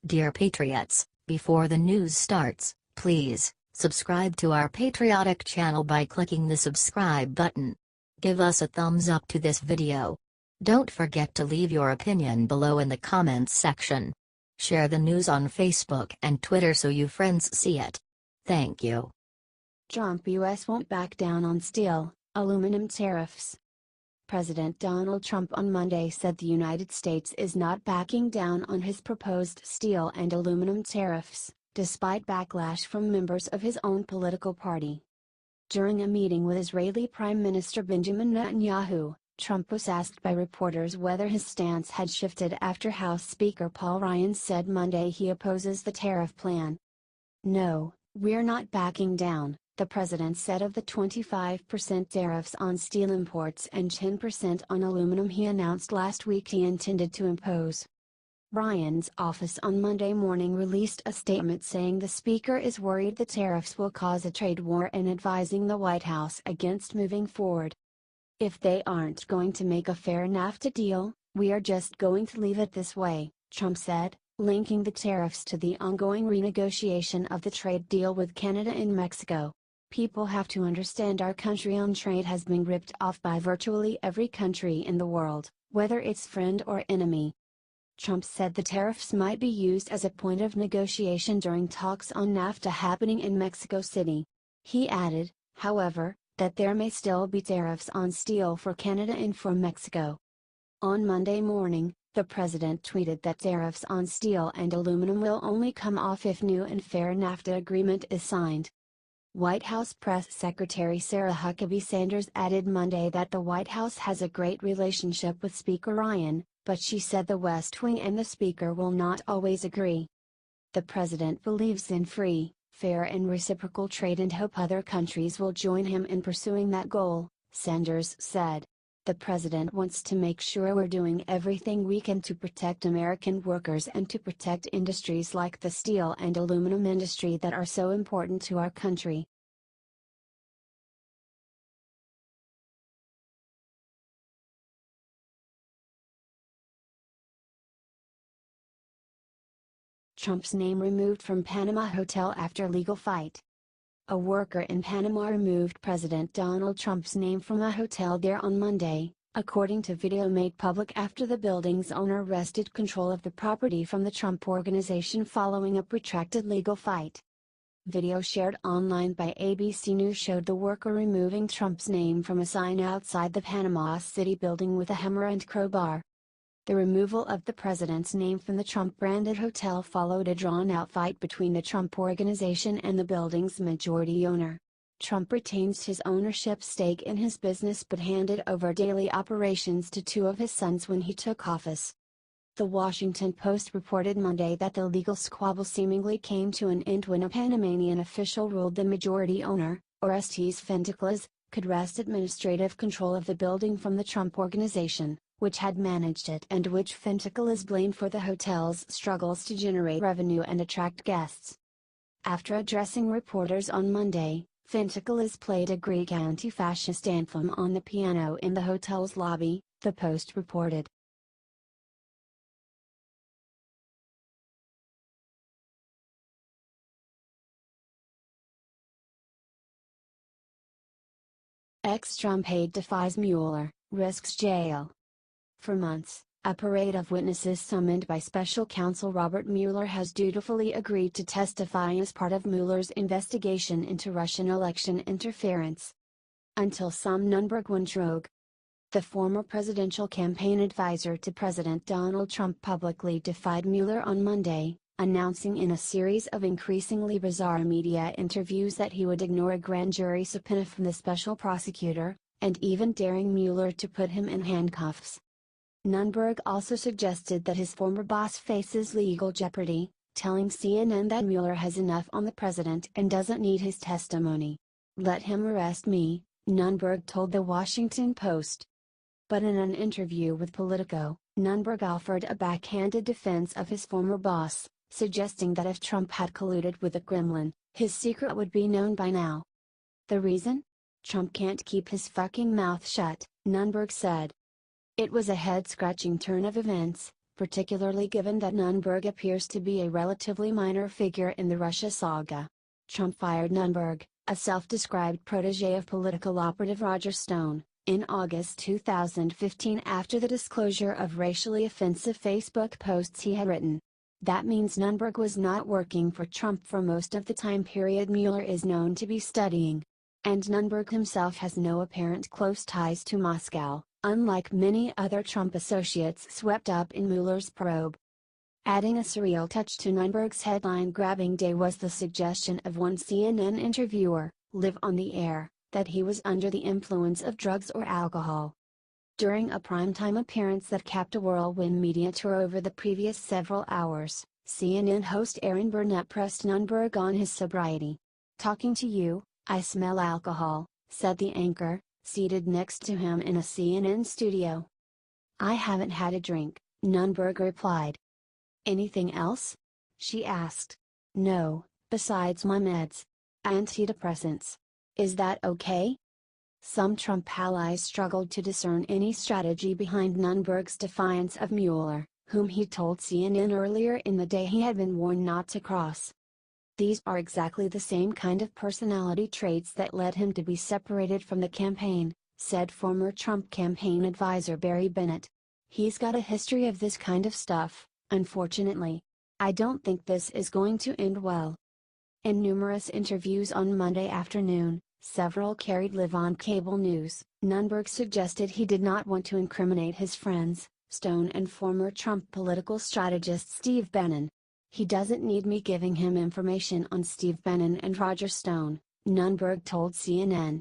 Dear Patriots, before the news starts, please subscribe to our patriotic channel by clicking the subscribe button. Give us a thumbs up to this video. Don't forget to leave your opinion below in the comments section. Share the news on Facebook and Twitter so you friends see it. Thank you. Trump U.S. won't back down on steel, aluminum tariffs. President Donald Trump on Monday said the United States is not backing down on his proposed steel and aluminum tariffs, despite backlash from members of his own political party. During a meeting with Israeli Prime Minister Benjamin Netanyahu, Trump was asked by reporters whether his stance had shifted after House Speaker Paul Ryan said Monday he opposes the tariff plan. "No, we're not backing down," the president said of the 25% tariffs on steel imports and 10% on aluminum he announced last week he intended to impose. Ryan's office on Monday morning released a statement saying the speaker is worried the tariffs will cause a trade war and advising the White House against moving forward. "If they aren't going to make a fair NAFTA deal, we are just going to leave it this way," Trump said, linking the tariffs to the ongoing renegotiation of the trade deal with Canada and Mexico. "People have to understand our country on trade has been ripped off by virtually every country in the world, whether it's friend or enemy." Trump said the tariffs might be used as a point of negotiation during talks on NAFTA happening in Mexico City. He added, however, that there may still be tariffs on steel for Canada and for Mexico. On Monday morning, the president tweeted that tariffs on steel and aluminum will only come off if new and fair NAFTA agreement is signed. White House Press Secretary Sarah Huckabee Sanders added Monday that the White House has a great relationship with Speaker Ryan, but she said the West Wing and the Speaker will not always agree. "The president believes in free, fair and reciprocal trade and hope other countries will join him in pursuing that goal," Sanders said. "The president wants to make sure we're doing everything we can to protect American workers and to protect industries like the steel and aluminum industry that are so important to our country." Trump's name removed from Panama Hotel after legal fight. A worker in Panama removed President Donald Trump's name from a hotel there on Monday, according to video made public after the building's owner wrested control of the property from the Trump Organization following a protracted legal fight. Video shared online by ABC News showed the worker removing Trump's name from a sign outside the Panama City building with a hammer and crowbar. The removal of the president's name from the Trump-branded hotel followed a drawn-out fight between the Trump Organization and the building's majority owner. Trump retains his ownership stake in his business but handed over daily operations to two of his sons when he took office. The Washington Post reported Monday that the legal squabble seemingly came to an end when a Panamanian official ruled the majority owner, Orestes Fintiklis, could wrest administrative control of the building from the Trump Organization, which had managed it and which Fintiklis blamed for the hotel's struggles to generate revenue and attract guests. After addressing reporters on Monday, Fintiklis played a Greek anti-fascist anthem on the piano in the hotel's lobby, the Post reported. Ex-Trump aide defies Mueller, risks jail. For months, a parade of witnesses summoned by special counsel Robert Mueller has dutifully agreed to testify as part of Mueller's investigation into Russian election interference. Until some Nunberg went rogue. The former presidential campaign advisor to President Donald Trump publicly defied Mueller on Monday, announcing in a series of increasingly bizarre media interviews that he would ignore a grand jury subpoena from the special prosecutor, and even daring Mueller to put him in handcuffs. Nunberg also suggested that his former boss faces legal jeopardy, telling CNN that Mueller has enough on the president and doesn't need his testimony. "Let him arrest me," Nunberg told the Washington Post. But in an interview with Politico, Nunberg offered a backhanded defense of his former boss, suggesting that if Trump had colluded with the Kremlin, his secret would be known by now. "The reason? Trump can't keep his fucking mouth shut," Nunberg said. "It was a head-scratching turn of events," particularly given that Nunberg appears to be a relatively minor figure in the Russia saga. Trump fired Nunberg, a self-described protege of political operative Roger Stone, in August 2015 after the disclosure of racially offensive Facebook posts he had written. That means Nunberg was not working for Trump for most of the time period Mueller is known to be studying. And Nunberg himself has no apparent close ties to Moscow, unlike many other Trump associates swept up in Mueller's probe. Adding a surreal touch to Nunberg's headline-grabbing day was the suggestion of one CNN interviewer, live on the air, that he was under the influence of drugs or alcohol. During a primetime appearance that capped a whirlwind media tour over the previous several hours, CNN host Aaron Burnett pressed Nunberg on his sobriety. "Talking to you, I smell alcohol," said the anchor, seated next to him in a CNN studio. "I haven't had a drink," Nunberg replied. "Anything else?" she asked. "No, besides my meds. Antidepressants. Is that okay?" Some Trump allies struggled to discern any strategy behind Nunberg's defiance of Mueller, whom he told CNN earlier in the day he had been warned not to cross. "These are exactly the same kind of personality traits that led him to be separated from the campaign," said former Trump campaign advisor Barry Bennett. "He's got a history of this kind of stuff, unfortunately. I don't think this is going to end well." In numerous interviews on Monday afternoon, several carried live on cable news, Nunberg suggested he did not want to incriminate his friends, Stone and former Trump political strategist Steve Bannon. "He doesn't need me giving him information on Steve Bannon and Roger Stone," Nunberg told CNN.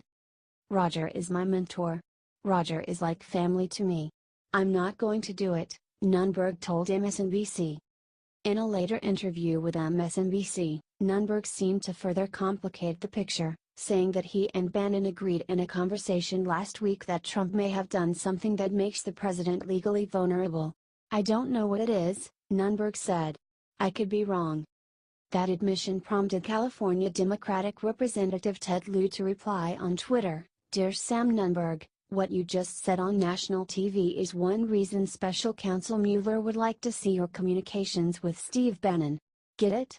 "Roger is my mentor. Roger is like family to me. I'm not going to do it," Nunberg told MSNBC. In a later interview with MSNBC, Nunberg seemed to further complicate the picture, saying that he and Bannon agreed in a conversation last week that Trump may have done something that makes the president legally vulnerable. "I don't know what it is," Nunberg said. "I could be wrong." That admission prompted California Democratic Representative Ted Lieu to reply on Twitter, "Dear Sam Nunberg, what you just said on national TV is one reason Special Counsel Mueller would like to see your communications with Steve Bannon. Get it?"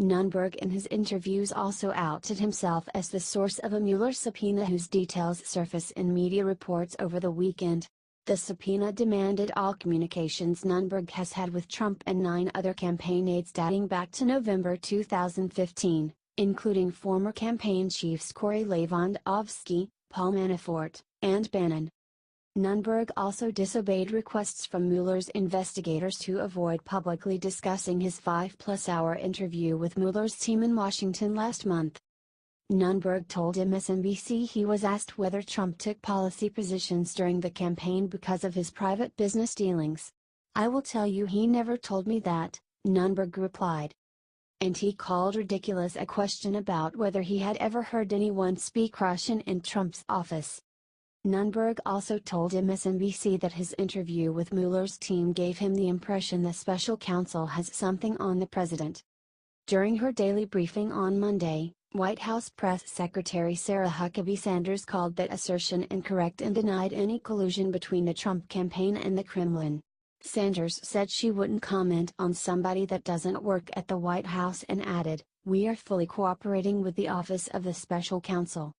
Nunberg in his interviews also outed himself as the source of a Mueller subpoena whose details surface in media reports over the weekend. The subpoena demanded all communications Nunberg has had with Trump and 9 other campaign aides dating back to November 2015, including former campaign chiefs Corey Lewandowski, Paul Manafort, and Bannon. Nunberg also disobeyed requests from Mueller's investigators to avoid publicly discussing his 5-plus-hour interview with Mueller's team in Washington last month. Nunberg told MSNBC he was asked whether Trump took policy positions during the campaign because of his private business dealings. "I will tell you he never told me that," Nunberg replied. And he called ridiculous a question about whether he had ever heard anyone speak Russian in Trump's office. Nunberg also told MSNBC that his interview with Mueller's team gave him the impression the special counsel has something on the president. During her daily briefing on Monday, White House Press Secretary Sarah Huckabee Sanders called that assertion incorrect and denied any collusion between the Trump campaign and the Kremlin. Sanders said she wouldn't comment on somebody that doesn't work at the White House and added, "We are fully cooperating with the Office of the Special Counsel."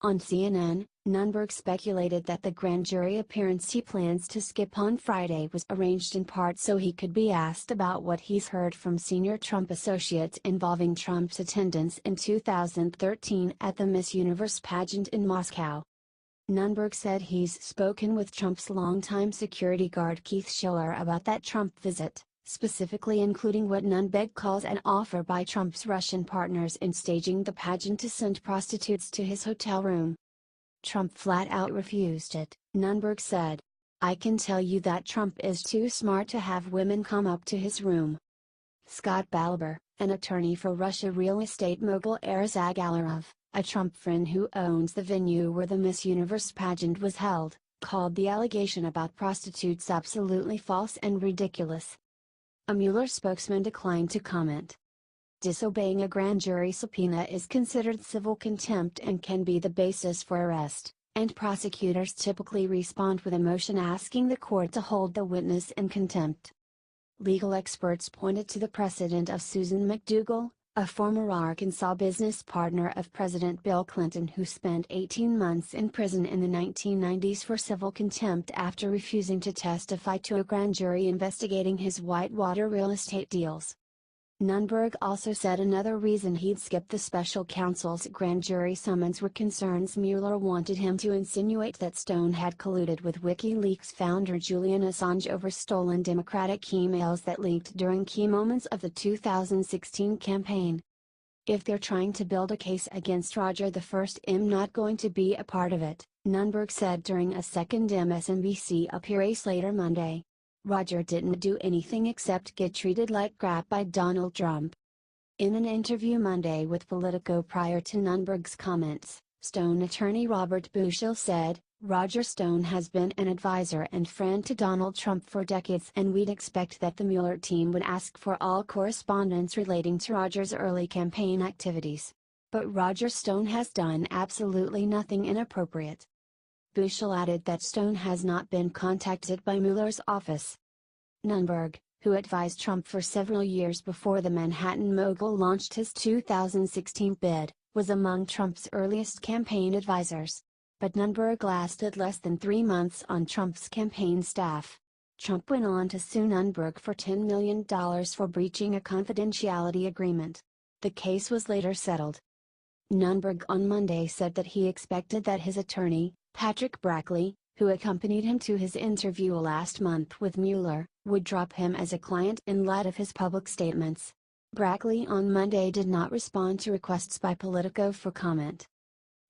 On CNN, Nunberg speculated that the grand jury appearance he plans to skip on Friday was arranged in part so he could be asked about what he's heard from senior Trump associates involving Trump's attendance in 2013 at the Miss Universe pageant in Moscow. Nunberg said he's spoken with Trump's longtime security guard Keith Schiller about that Trump visit, specifically including what Nunberg calls an offer by Trump's Russian partners in staging the pageant to send prostitutes to his hotel room. Trump flat out refused it, Nunberg said. "I can tell you that Trump is too smart to have women come up to his room." Scott Balber, an attorney for Russia real estate mogul Aras Agalarov, a Trump friend who owns the venue where the Miss Universe pageant was held, called the allegation about prostitutes absolutely false and ridiculous. A Mueller spokesman declined to comment. Disobeying a grand jury subpoena is considered civil contempt and can be the basis for arrest, and prosecutors typically respond with a motion asking the court to hold the witness in contempt. Legal experts pointed to the precedent of Susan McDougal, a former Arkansas business partner of President Bill Clinton who spent 18 months in prison in the 1990s for civil contempt after refusing to testify to a grand jury investigating his Whitewater real estate deals. Nunberg also said another reason he'd skipped the special counsel's grand jury summons were concerns Mueller wanted him to insinuate that Stone had colluded with WikiLeaks founder Julian Assange over stolen Democratic emails that leaked during key moments of the 2016 campaign. If they're trying to build a case against Roger I'm not going to be a part of it, Nunberg said during a second MSNBC appearance later Monday. Roger didn't do anything except get treated like crap by Donald Trump. In an interview Monday with Politico prior to Nunberg's comments, Stone attorney Robert Bushell said, Roger Stone has been an advisor and friend to Donald Trump for decades and we'd expect that the Mueller team would ask for all correspondence relating to Roger's early campaign activities. But Roger Stone has done absolutely nothing inappropriate. Bushell added that Stone has not been contacted by Mueller's office. Nunberg, who advised Trump for several years before the Manhattan mogul launched his 2016 bid, was among Trump's earliest campaign advisors. But Nunberg lasted less than 3 months on Trump's campaign staff. Trump went on to sue Nunberg for $10 million for breaching a confidentiality agreement. The case was later settled. Nunberg on Monday said that he expected that his attorney, Patrick Brackley, who accompanied him to his interview last month with Mueller, would drop him as a client in light of his public statements. Brackley on Monday did not respond to requests by Politico for comment.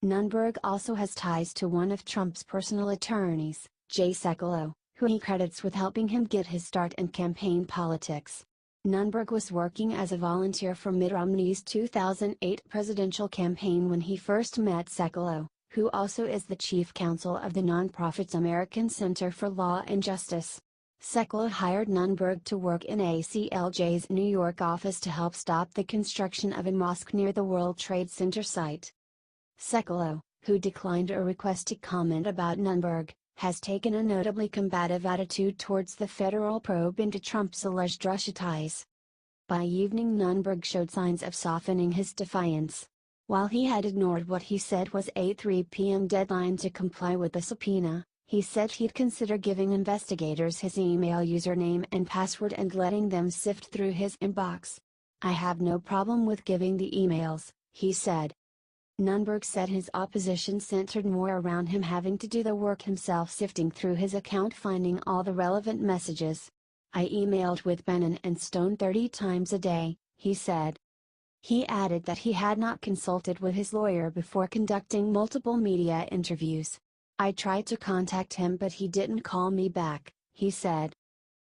Nunberg also has ties to one of Trump's personal attorneys, Jay Sekulow, who he credits with helping him get his start in campaign politics. Nunberg was working as a volunteer for Mitt Romney's 2008 presidential campaign when he first met Sekulow, who also is the chief counsel of the nonprofit American Center for Law and Justice. Sekulow hired Nunberg to work in ACLJ's New York office to help stop the construction of a mosque near the World Trade Center site. Sekulow, who declined a request to comment about Nunberg, has taken a notably combative attitude towards the federal probe into Trump's alleged Russia ties. By evening Nunberg showed signs of softening his defiance. While he had ignored what he said was a 3 p.m. deadline to comply with the subpoena, he said he'd consider giving investigators his email username and password and letting them sift through his inbox. I have no problem with giving the emails, he said. Nunberg said his opposition centered more around him having to do the work himself, sifting through his account, finding all the relevant messages. I emailed with Bannon and Stone 30 times a day, he said. He added that he had not consulted with his lawyer before conducting multiple media interviews. I tried to contact him but he didn't call me back, he said.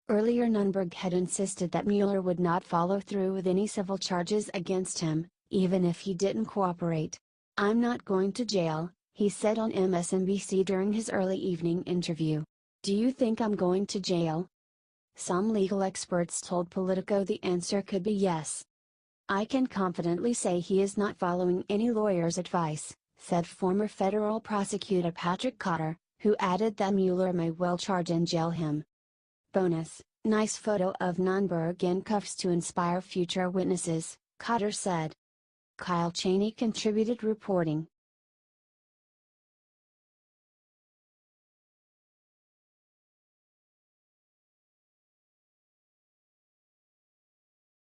Earlier Nunberg had insisted that Mueller would not follow through with any civil charges against him, even if he didn't cooperate. I'm not going to jail, he said on MSNBC during his early evening interview. Do you think I'm going to jail? Some legal experts told Politico the answer could be yes. I can confidently say he is not following any lawyer's advice, said former federal prosecutor Patrick Cotter, who added that Mueller may well charge and jail him. Bonus, nice photo of Nunberg in cuffs to inspire future witnesses, Cotter said. Kyle Cheney contributed reporting.